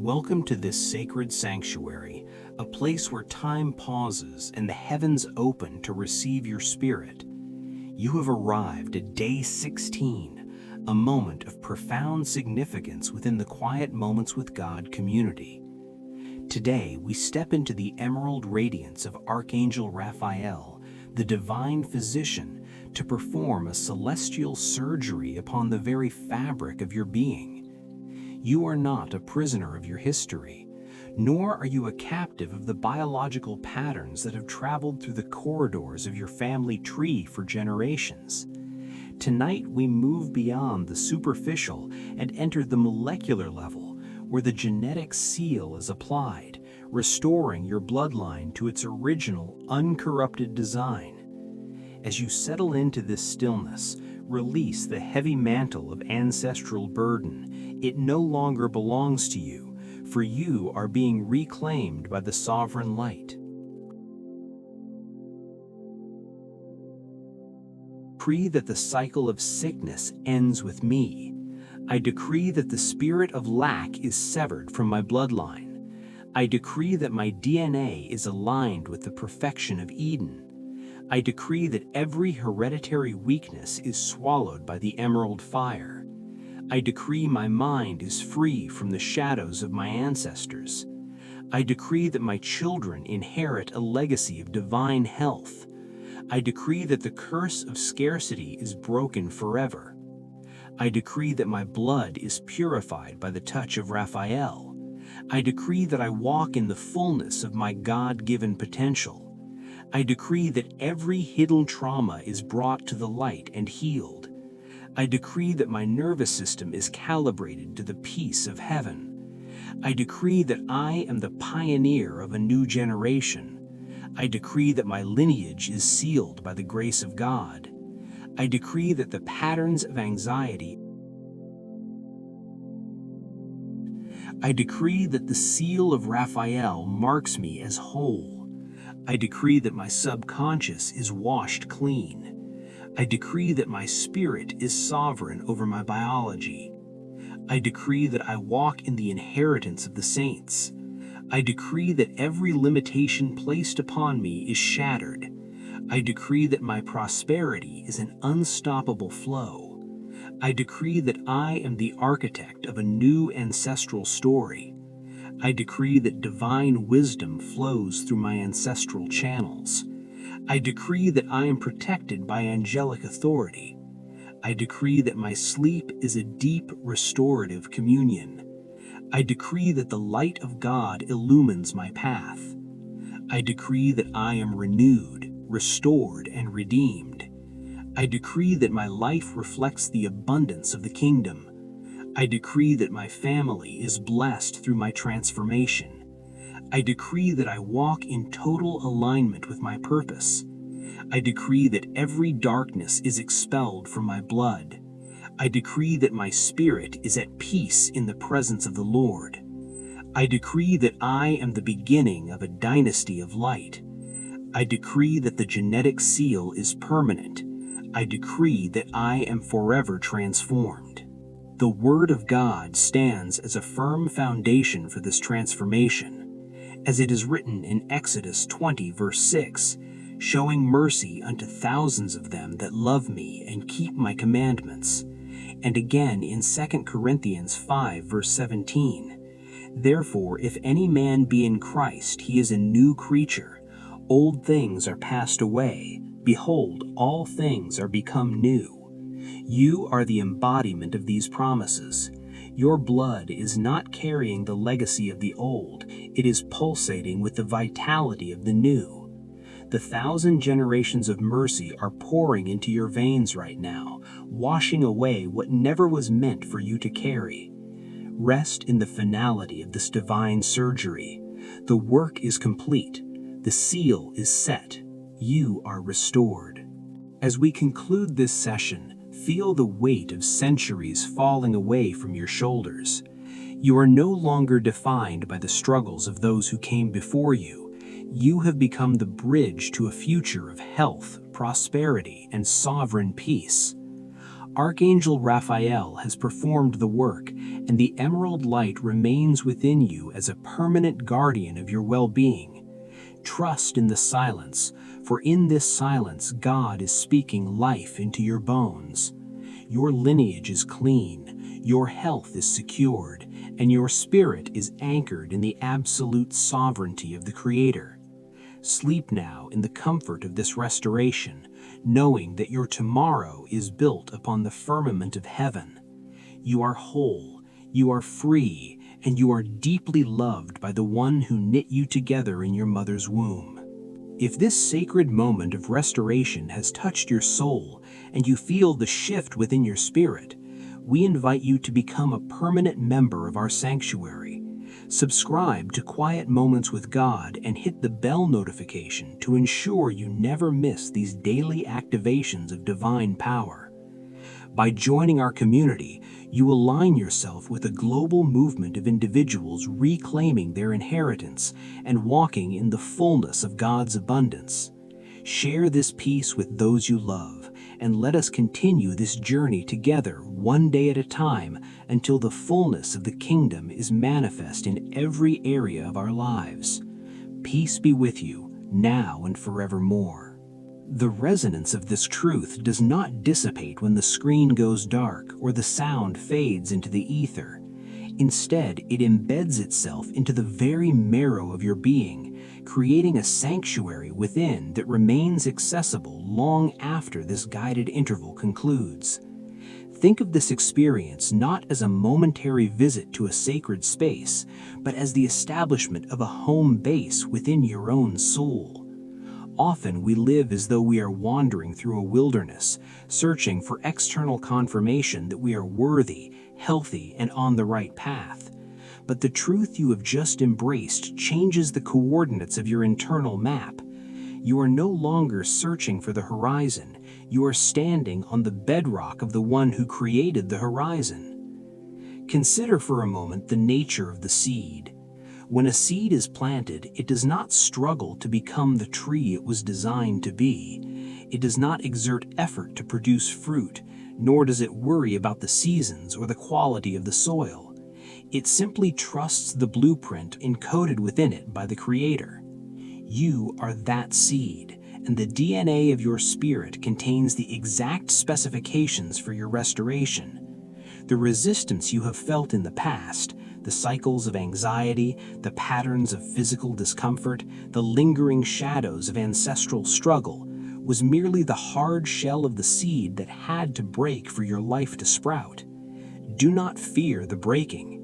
Welcome to this sacred sanctuary, a place where time pauses and the heavens open to receive your spirit. You have arrived at day 16, a moment of profound significance within the Quiet Moments with God community. Today, we step into the emerald radiance of Archangel Raphael, the divine physician, to perform a celestial surgery upon the very fabric of your being. You are not a prisoner of your history, nor are you a captive of the biological patterns that have traveled through the corridors of your family tree for generations. Tonight, we move beyond the superficial and enter the molecular level, where the genetic seal is applied, restoring your bloodline to its original, uncorrupted design. As you settle into this stillness, release the heavy mantle of ancestral burden. It no longer belongs to you, for you are being reclaimed by the sovereign light. Decree that the cycle of sickness ends with me. I decree that the spirit of lack is severed from my bloodline. I decree that my DNA is aligned with the perfection of Eden. I decree that every hereditary weakness is swallowed by the emerald fire. I decree my mind is free from the shadows of my ancestors. I decree that my children inherit a legacy of divine health. I decree that the curse of scarcity is broken forever. I decree that my blood is purified by the touch of Raphael. I decree that I walk in the fullness of my God-given potential. I decree that every hidden trauma is brought to the light and healed. I decree that my nervous system is calibrated to the peace of heaven. I decree that I am the pioneer of a new generation. I decree that my lineage is sealed by the grace of God. I decree that the patterns of anxiety. I decree that the seal of Raphael marks me as whole. I decree that my subconscious is washed clean. I decree that my spirit is sovereign over my biology. I decree that I walk in the inheritance of the saints. I decree that every limitation placed upon me is shattered. I decree that my prosperity is an unstoppable flow. I decree that I am the architect of a new ancestral story. I decree that divine wisdom flows through my ancestral channels. I decree that I am protected by angelic authority. I decree that my sleep is a deep restorative communion. I decree that the light of God illumines my path. I decree that I am renewed, restored, and redeemed. I decree that my life reflects the abundance of the kingdom. I decree that my family is blessed through my transformation. I decree that I walk in total alignment with my purpose. I decree that every darkness is expelled from my blood. I decree that my spirit is at peace in the presence of the Lord. I decree that I am the beginning of a dynasty of light. I decree that the genetic seal is permanent. I decree that I am forever transformed. The Word of God stands as a firm foundation for this transformation, as it is written in Exodus 20, verse 6, showing mercy unto thousands of them that love me and keep my commandments. And again in 2 Corinthians 5, verse 17, therefore, if any man be in Christ, he is a new creature. Old things are passed away. Behold, all things are become new. You are the embodiment of these promises. Your blood is not carrying the legacy of the old, it is pulsating with the vitality of the new. The 1,000 generations of mercy are pouring into your veins right now, washing away what never was meant for you to carry. Rest in the finality of this divine surgery. The work is complete. The seal is set. You are restored. As we conclude this session, feel the weight of centuries falling away from your shoulders. You are no longer defined by the struggles of those who came before you. You have become the bridge to a future of health, prosperity, and sovereign peace. Archangel Raphael has performed the work, and the emerald light remains within you as a permanent guardian of your well-being. Trust in the silence, for in this silence God is speaking life into your bones. Your lineage is clean, your health is secured, and your spirit is anchored in the absolute sovereignty of the Creator. Sleep now in the comfort of this restoration, knowing that your tomorrow is built upon the firmament of heaven. You are whole, you are free, and you are deeply loved by the one who knit you together in your mother's womb. If this sacred moment of restoration has touched your soul and you feel the shift within your spirit, we invite you to become a permanent member of our sanctuary. Subscribe to Quiet Moments with God and hit the bell notification to ensure you never miss these daily activations of divine power. By joining our community, you align yourself with a global movement of individuals reclaiming their inheritance and walking in the fullness of God's abundance. Share this peace with those you love, and let us continue this journey together one day at a time until the fullness of the kingdom is manifest in every area of our lives. Peace be with you, now and forevermore. The resonance of this truth does not dissipate when the screen goes dark or the sound fades into the ether. Instead, it embeds itself into the very marrow of your being, creating a sanctuary within that remains accessible long after this guided interval concludes. Think of this experience not as a momentary visit to a sacred space, but as the establishment of a home base within your own soul. Often we live as though we are wandering through a wilderness, searching for external confirmation that we are worthy, healthy, and on the right path. But the truth you have just embraced changes the coordinates of your internal map. You are no longer searching for the horizon. You are standing on the bedrock of the one who created the horizon. Consider for a moment the nature of the seed. When a seed is planted, it does not struggle to become the tree it was designed to be. It does not exert effort to produce fruit, nor does it worry about the seasons or the quality of the soil. It simply trusts the blueprint encoded within it by the Creator. You are that seed, and the DNA of your spirit contains the exact specifications for your restoration. The resistance you have felt in the past, the cycles of anxiety, the patterns of physical discomfort, the lingering shadows of ancestral struggle, was merely the hard shell of the seed that had to break for your life to sprout. Do not fear the breaking.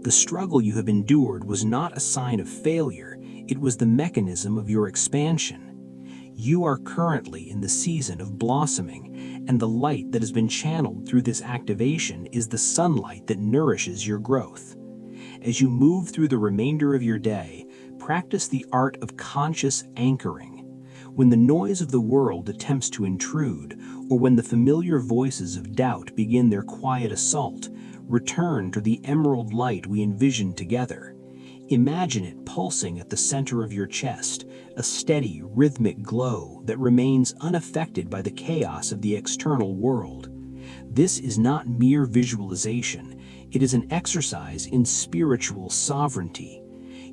The struggle you have endured was not a sign of failure, it was the mechanism of your expansion. You are currently in the season of blossoming, and the light that has been channeled through this activation is the sunlight that nourishes your growth. As you move through the remainder of your day, practice the art of conscious anchoring. When the noise of the world attempts to intrude, or when the familiar voices of doubt begin their quiet assault, return to the emerald light we envisioned together. Imagine it pulsing at the center of your chest, a steady, rhythmic glow that remains unaffected by the chaos of the external world. This is not mere visualization. It is an exercise in spiritual sovereignty.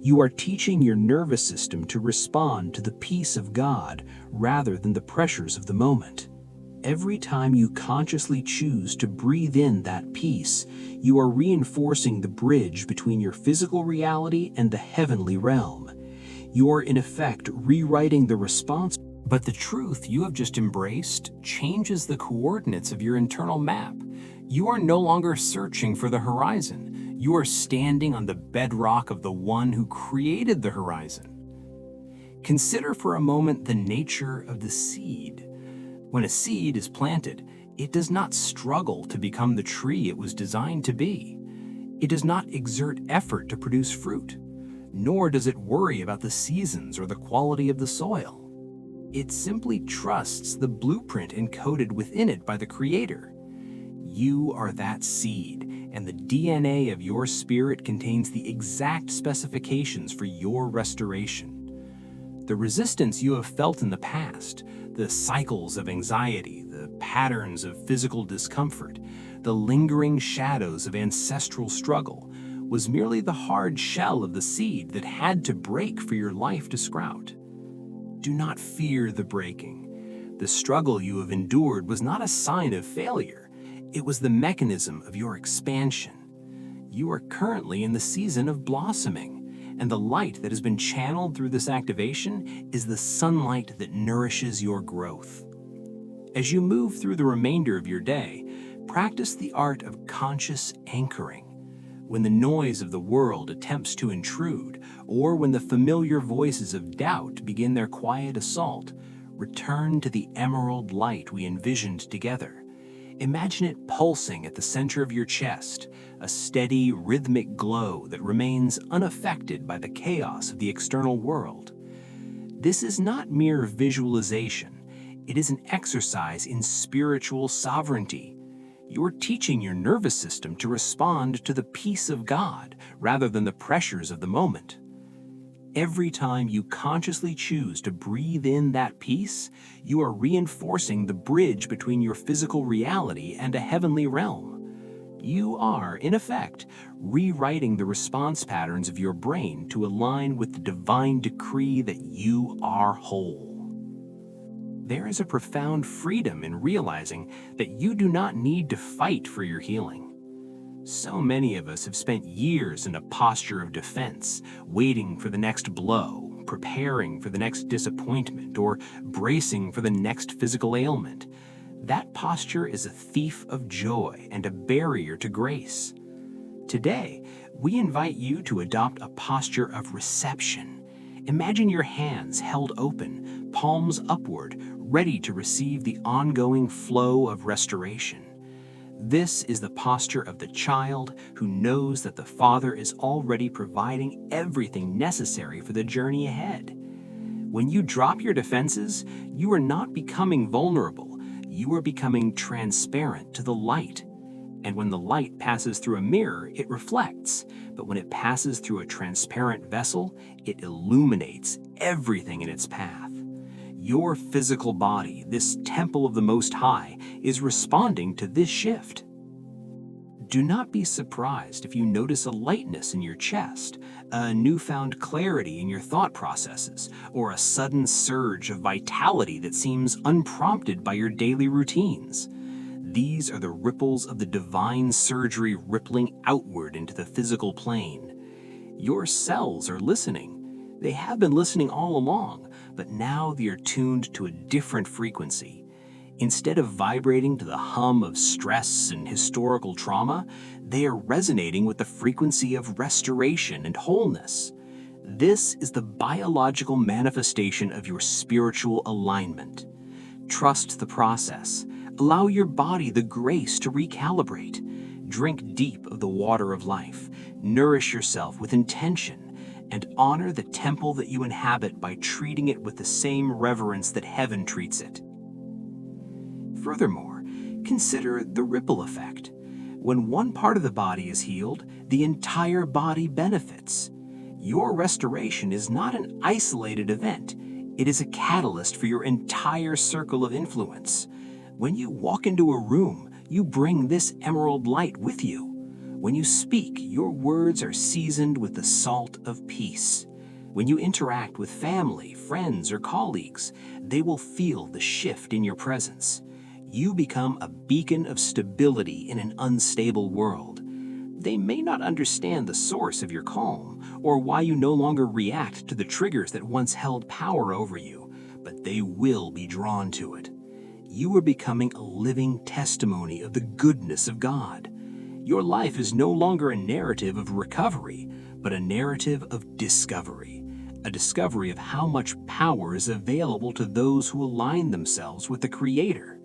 You are teaching your nervous system to respond to the peace of God rather than the pressures of the moment. Every time you consciously choose to breathe in that peace, you are reinforcing the bridge between your physical reality and the heavenly realm. You are in effect rewriting the response. But the truth you have just embraced changes the coordinates of your internal map. You are no longer searching for the horizon. You are standing on the bedrock of the one who created the horizon. Consider for a moment the nature of the seed. When a seed is planted, it does not struggle to become the tree it was designed to be. It does not exert effort to produce fruit, nor does it worry about the seasons or the quality of the soil. It simply trusts the blueprint encoded within it by the Creator. You are that seed, and the DNA of your spirit contains the exact specifications for your restoration. The resistance you have felt in the past, the cycles of anxiety, the patterns of physical discomfort, the lingering shadows of ancestral struggle, was merely the hard shell of the seed that had to break for your life to sprout. Do not fear the breaking. The struggle you have endured was not a sign of failure. It was the mechanism of your expansion. You are currently in the season of blossoming, and the light that has been channeled through this activation is the sunlight that nourishes your growth. As you move through the remainder of your day, practice the art of conscious anchoring. When the noise of the world attempts to intrude, or when the familiar voices of doubt begin their quiet assault, return to the emerald light we envisioned together. Imagine it pulsing at the center of your chest, a steady, rhythmic glow that remains unaffected by the chaos of the external world. This is not mere visualization. It is an exercise in spiritual sovereignty. You're teaching your nervous system to respond to the peace of God rather than the pressures of the moment. Every time you consciously choose to breathe in that peace, you are reinforcing the bridge between your physical reality and a heavenly realm. You are, in effect, rewriting the response patterns of your brain to align with the divine decree that you are whole. There is a profound freedom in realizing that you do not need to fight for your healing. So many of us have spent years in a posture of defense, waiting for the next blow, preparing for the next disappointment, or bracing for the next physical ailment. That posture is a thief of joy and a barrier to grace. Today, we invite you to adopt a posture of reception. Imagine your hands held open, palms upward, ready to receive the ongoing flow of restoration. This is the posture of the child who knows that the Father is already providing everything necessary for the journey ahead. When you drop your defenses, you are not becoming vulnerable. You are becoming transparent to the light. And when the light passes through a mirror, it reflects. But when it passes through a transparent vessel, it illuminates everything in its path. Your physical body, this temple of the Most High, is responding to this shift. Do not be surprised if you notice a lightness in your chest, a newfound clarity in your thought processes, or a sudden surge of vitality that seems unprompted by your daily routines. These are the ripples of the divine surgery rippling outward into the physical plane. Your cells are listening. They have been listening all along, but now they are tuned to a different frequency. Instead of vibrating to the hum of stress and historical trauma, they are resonating with the frequency of restoration and wholeness. This is the biological manifestation of your spiritual alignment. Trust the process. Allow your body the grace to recalibrate. Drink deep of the water of life. Nourish yourself with intention. And honor the temple that you inhabit by treating it with the same reverence that heaven treats it. Furthermore, consider the ripple effect. When one part of the body is healed, the entire body benefits. Your restoration is not an isolated event. It is a catalyst for your entire circle of influence. When you walk into a room, you bring this emerald light with you. When you speak, your words are seasoned with the salt of peace. When you interact with family, friends, or colleagues, they will feel the shift in your presence. You become a beacon of stability in an unstable world. They may not understand the source of your calm or why you no longer react to the triggers that once held power over you, but they will be drawn to it. You are becoming a living testimony of the goodness of God. Your life is no longer a narrative of recovery, but a narrative of discovery. A discovery of how much power is available to those who align themselves with the Creator.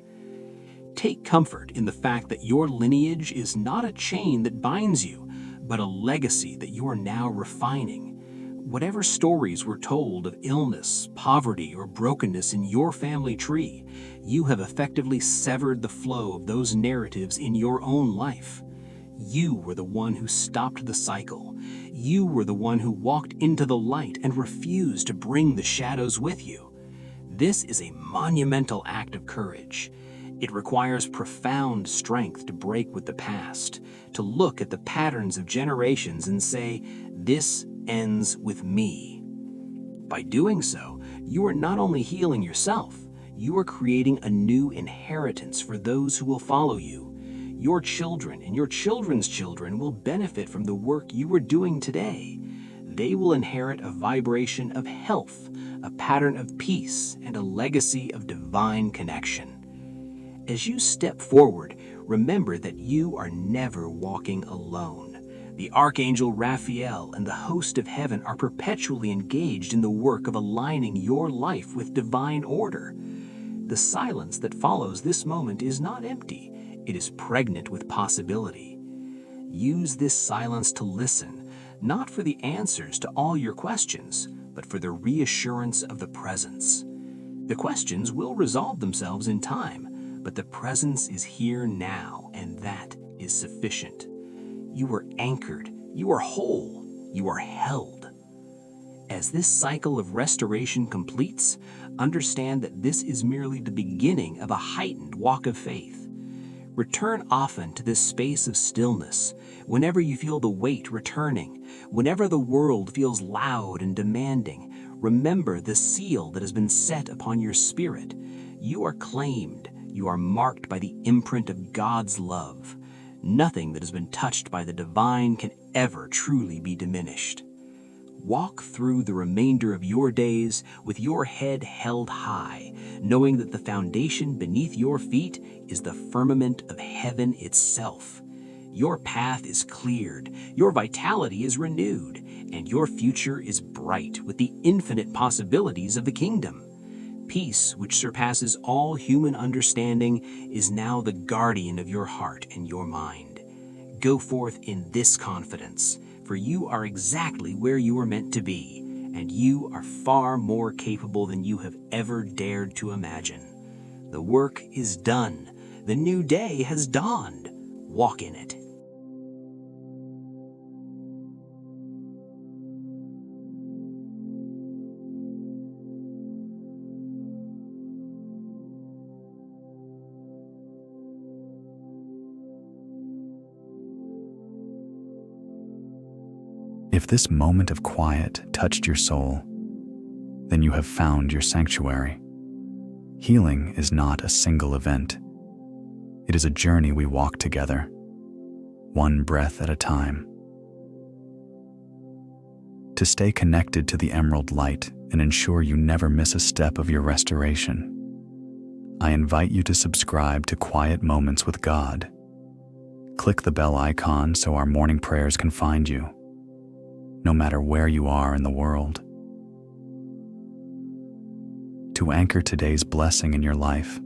Take comfort in the fact that your lineage is not a chain that binds you, but a legacy that you are now refining. Whatever stories were told of illness, poverty, or brokenness in your family tree, you have effectively severed the flow of those narratives in your own life. You were the one who stopped the cycle. You were the one who walked into the light and refused to bring the shadows with you. This is a monumental act of courage. It requires profound strength to break with the past, to look at the patterns of generations and say, "This ends with me." By doing so, you are not only healing yourself, you are creating a new inheritance for those who will follow you. Your children and your children's children will benefit from the work you are doing today. They will inherit a vibration of health, a pattern of peace, and a legacy of divine connection. As you step forward, remember that you are never walking alone. The Archangel Raphael and the host of heaven are perpetually engaged in the work of aligning your life with divine order. The silence that follows this moment is not empty, it is pregnant with possibility. Use this silence to listen, not for the answers to all your questions, but for the reassurance of the presence. The questions will resolve themselves in time, but the presence is here now, and that is sufficient. You are anchored, you are whole, you are held. As this cycle of restoration completes, understand that this is merely the beginning of a heightened walk of faith. Return often to this space of stillness, whenever you feel the weight returning, whenever the world feels loud and demanding. Remember the seal that has been set upon your spirit. You are claimed, you are marked by the imprint of God's love. Nothing that has been touched by the divine can ever truly be diminished. Walk through the remainder of your days with your head held high, knowing that the foundation beneath your feet is the firmament of heaven itself. Your path is cleared, your vitality is renewed, and your future is bright with the infinite possibilities of the kingdom. Peace, which surpasses all human understanding, is now the guardian of your heart and your mind. Go forth in this confidence, for you are exactly where you are meant to be, and you are far more capable than you have ever dared to imagine. The work is done. The new day has dawned. Walk in it. If this moment of quiet touched your soul, then you have found your sanctuary. Healing is not a single event. It is a journey we walk together, one breath at a time. To stay connected to the emerald light and ensure you never miss a step of your restoration, I invite you to subscribe to Quiet Moments with God. Click the bell icon so our morning prayers can find you, no matter where you are in the world. To anchor today's blessing in your life,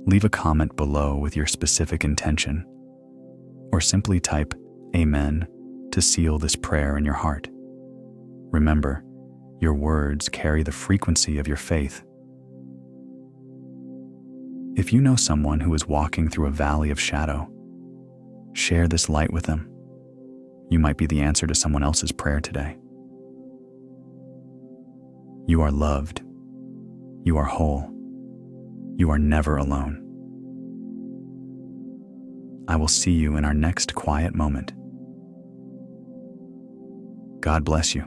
leave a comment below with your specific intention, or simply type "Amen" to seal this prayer in your heart. Remember, your words carry the frequency of your faith. If you know someone who is walking through a valley of shadow, share this light with them. You might be the answer to someone else's prayer today. You are loved. You are whole. You are never alone. I will see you in our next quiet moment. God bless you.